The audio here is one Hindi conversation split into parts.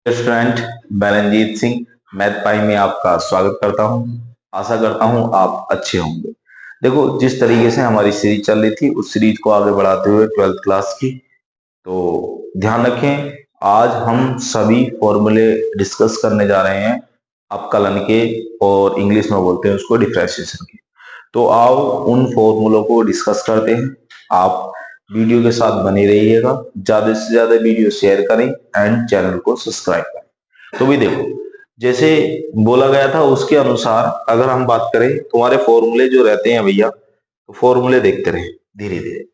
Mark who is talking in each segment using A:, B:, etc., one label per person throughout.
A: स्टूडेंट बैरनजीत सिंह मैथ पाई में आपका स्वागत करता हूं। आशा करता हूं आप अच्छे होंगे। देखो, जिस तरीके से हमारी सीरीज चल रही थी उस सीरीज को आगे बढ़ाते हुए 12th क्लास की, तो ध्यान रखें, आज हम सभी फॉर्मूले डिस्कस करने जा रहे हैं अपकलन के, और इंग्लिश में बोलते हैं उसको डिफरेंशिएशन के। तो आओ उन फॉर्मूलों को डिस्कस करते हैं। आप वीडियो के साथ बने रहिएगा, ज्यादा से ज्यादा वीडियो शेयर करें एंड चैनल को सब्सक्राइब करें। तो भी देखो, जैसे बोला गया था उसके अनुसार अगर हम बात करें, तुम्हारे फॉर्मूले जो रहते हैं भैया, तो फॉर्मूले देखते रहे धीरे धीरे।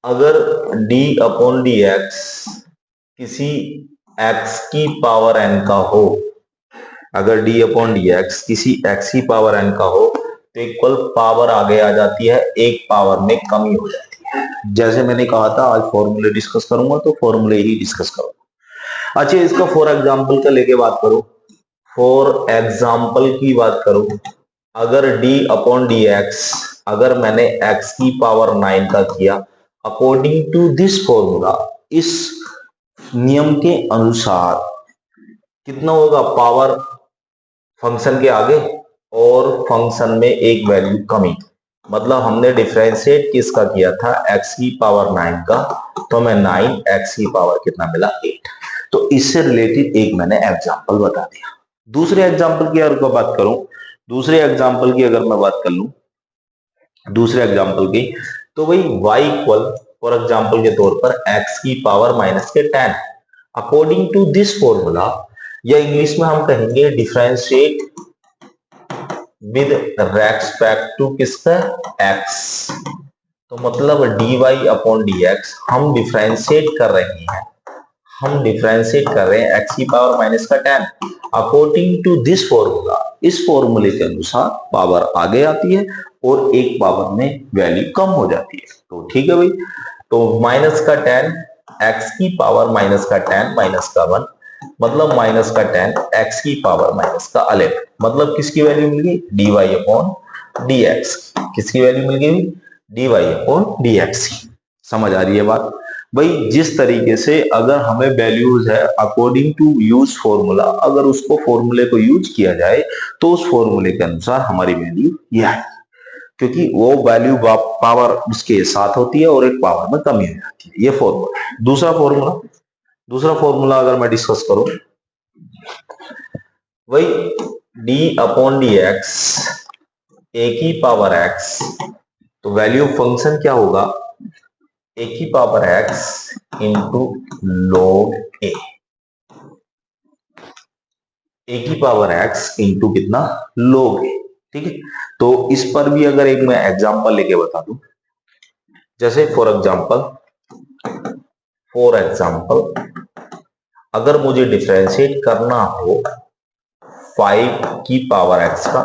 A: अगर d अपॉन डी एक्स किसी x की पावर n का हो, अगर d अपॉन डी एक्स किसी x की पावर n का हो, तो इक्वल पावर आगे आ जाती है, एक पावर में कमी हो जाती है। जैसे मैंने कहा था आज फॉर्मूले डिस्कस करूंगा तो फॉर्मूले ही डिस्कस करूंगा। अच्छा, इसका फॉर एग्जांपल का लेके बात करो, फॉर एग्जांपल की बात करो, अगर d अपॉन डी एक्स अगर मैंने x की पावर 9 का किया, अकॉर्डिंग टू दिस फॉर्मूला, इस नियम के अनुसार कितना होगा, पावर फंक्शन के आगे और फंक्शन में एक वैल्यू कमी। मतलब हमने डिफरेंशिएट किसका किया था, x की पावर 9 का, तो हमें 9 x की पावर कितना मिला, 8। तो इससे रिलेटेड एक मैंने एग्जांपल बता दिया। दूसरे एग्जांपल की अगर बात करूं, दूसरे एग्जांपल की अगर मैं बात कर लूं, दूसरे एग्जांपल की, तो भाई y इक्वल फॉर एग्जांपल के तौर पर x की पावर माइनस के 10, अकॉर्डिंग टू दिस फॉर्मूला, या इंग्लिश में हम कहेंगे डिफरेंशिएट विद रेस्पेक्ट टू किसका, x। तो मतलब dy अपॉन dx हम डिफरेंशिएट कर रहे हैं, हम डिफरेंशिएट कर रहे हैं x की पावर माइनस का 10, अकॉर्डिंग टू दिस फॉर्मूला, इस फॉर्मूले के अनुसार पावर आगे आती है और एक पावर में वैल्यू कम हो जाती है। तो ठीक है भाई, तो माइनस का 10 x की पावर माइनस का 10 माइनस का 1, मतलब माइनस का 10 x की पावर माइनस का 11, मतलब किसकी वैल्यू मिल गई, dy अपॉन dx। किसकी वैल्यू मिल गई, dy अपॉन dx। समझ आ रही है बात भाई? जिस तरीके से अगर हमें वैल्यूज है अकॉर्डिंग टू यूज फॉर्मूला, अगर उसको फॉर्मूले को यूज किया जाए तो उस फॉर्मूले के अनुसार हमारी वैल्यू यह है, क्योंकि वो वैल्यू पावर उसके साथ होती है और एक पावर में कमी हो जाती है। ये फॉर्मूला। दूसरा फॉर्मूला अगर मैं डिस्कस करूं, वही d अपॉन डी एक्स ए की पावर x, तो वैल्यू ऑफ फंक्शन क्या होगा, ए की पावर x इंटू लॉग ए, ए की पावर x इंटू कितना, लॉग ए। ठीक है, तो इस पर भी अगर एक मैं एग्जांपल लेके बता दूं, जैसे फॉर एग्जांपल अगर मुझे डिफरेंशिएट करना हो 5 की पावर x का,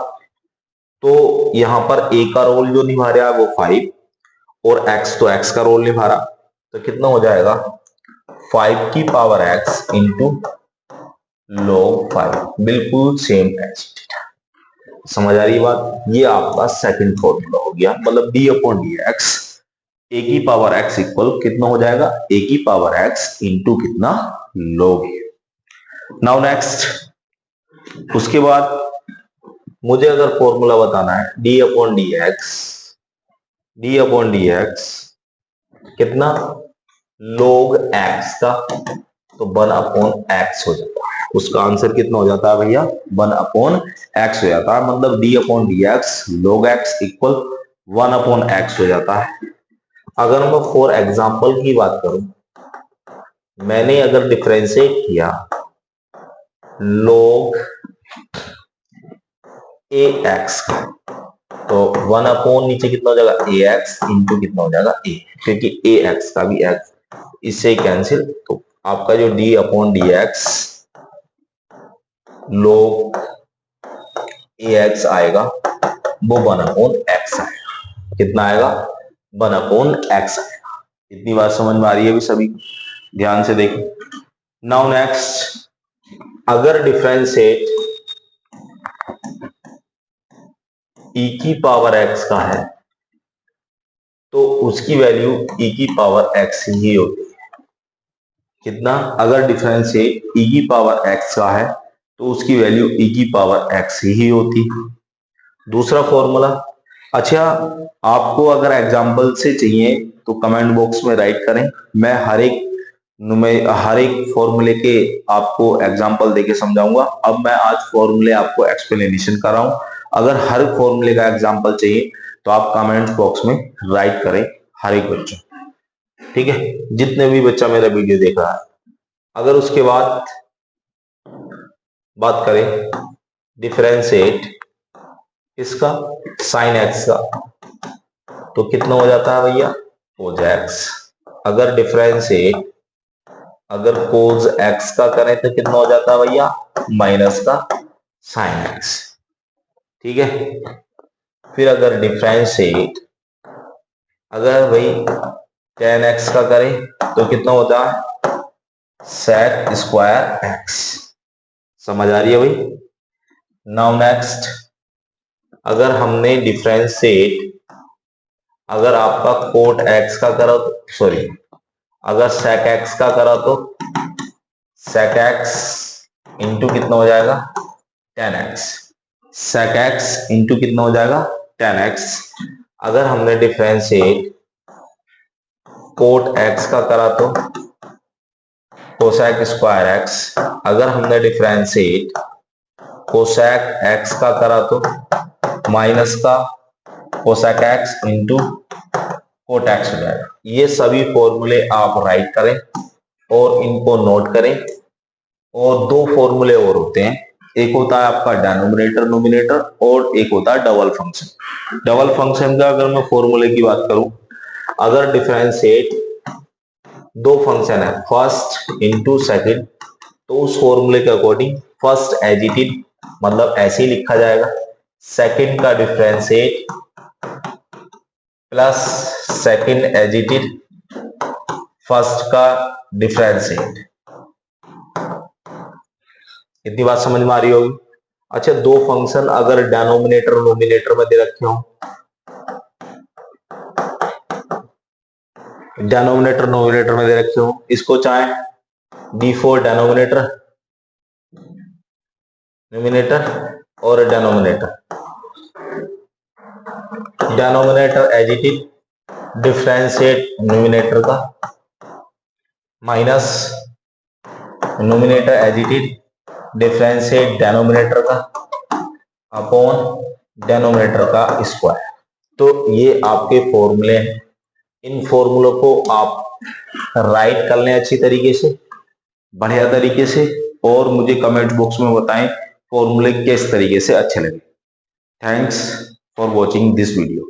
A: तो यहां पर a का रोल जो निभा रहा है वो 5, और x तो x का रोल निभा रहा, तो कितना हो जाएगा, 5 की पावर x इंटू लॉग 5, बिल्कुल सेम एज। समझ आ रही बात? ये आपका सेकंड फॉर्मूला हो गया, मतलब d अपॉन डी एक्स ए की पावर x इक्वल कितना हो जाएगा, a की पावर x इंटू कितना, लॉग। नाउ नेक्स्ट, उसके बाद मुझे अगर फॉर्मूला बताना है d अपॉन डी एक्स कितना, log x का, तो 1 अपॉन x हो जाता है। उसका आंसर कितना हो जाता है भैया, 1 अपॉन x हो जाता है। मतलब d upon D x log x equal 1 upon x हो जाता है। अगर मैं फॉर एग्जांपल की बात करूं, मैंने अगर डिफरेंशिएट किया log ax का, तो 1 अपॉन नीचे कितना हो जाएगा, ax इंटू कितना हो जाएगा a, क्योंकि ax का भी x इससे कैंसिल, तो आपका जो d upon D x log ax आएगा वो 1 अपॉन x आएगा। कितना आएगा, 1 अपॉन x आएगा। इतनी बात समझ में आ रही है भी सभी? ध्यान से देखो। नाउ नेक्स्ट, अगर डिफरेंशिएट e की पावर x का है, तो उसकी वैल्यू e की पावर x ही होती है। कितना, अगर डिफरेंशिएट e की पावर x का है तो उसकी वैल्यू e की पावर x ही होती। दूसरा फॉर्मूला, अच्छा आपको अगर एग्जाम्पल से चाहिए तो कमेंट बॉक्स में राइट करें, मैं हर एक फॉर्मूले के आपको एग्जाम्पल देके समझाऊंगा। अब मैं आज फॉर्मूले आपको एक्सप्लेनेशन कर रहा हूं, अगर हर फॉर्मूले का एग्जाम्पल चाहिए तो आप कमेंट बॉक्स में राइट करें, हर एक बच्चों, ठीक है, जितने भी बच्चा मेरा वीडियो देख रहा है। अगर उसके बाद बात करें डिफरेंशिएट इसका साइन एक्स का, तो कितना हो जाता है भैया, कोज एक्स। अगर डिफरेंशिएट अगर कोज एक्स का करें तो कितना हो जाता है भैया, माइनस का साइन एक्स, ठीक है। फिर अगर डिफरेंशिएट अगर भाई टेन एक्स का करें तो कितना होता है, सेक स्क्वायर एक्स। समझ आ रही है भाई। नाउ नेक्स्ट, अगर हमने डिफरेंशिएट अगर आपका कोट एक्स का करा तो सॉरी अगर सेक एक्स का करा तो सेक एक्स इंटू कितना हो जाएगा, ten x. Sec x into कितना हो जाएगा, टेन एक्स। अगर हमने डिफरेंशिएट कोट एक्स का करा तो कोसेक स्क्वायर एक्स। अगर हमने डिफरेंशिएट कोसेक एक्स का करा तो माइनस का cosec x into cot x हो जाएगा। ये सभी फॉर्मूले आप राइट करें और इनको नोट करें। और दो फॉर्मूले और होते हैं, एक होता है आपका डिनोमिनेटर नोमिनेटर और एक होता है डबल फंक्शन। डबल फंक्शन का अगर मैं फॉर्मूले की बात करूं, अगर डिफरेंशिएट दो फंक्शन है फर्स्ट इंटू सेकेंड, तो उस फॉर्मूले के according first as it is मतलब ऐसे ही लिखा जाएगा, सेकेंड का differentiate plus second as it is first का डिफरेंशिएट। इतनी बात समझ में आ रही होगी। अच्छा, दो फंक्शन अगर डिनोमिनेटर नोमिनेटर में दे रखे हो, डिनोमिनेटर नोमिनेटर में दे रखे हो, इसको चाहे डी फॉर डिनोमिनेटर नोमिनेटर और denominator as it is differentiate numerator का minus numerator as it is differentiate denominator का अपॉन डिनोमिनेटर का स्क्वायर। तो ये आपके फॉर्मूले हैं, इन फॉर्मूलों को आप राइट कर लें अच्छी तरीके से, बढ़िया तरीके से, और मुझे कमेंट बॉक्स में बताएं फॉर्मूले किस तरीके से अच्छे लगे। Thanks for watching this video.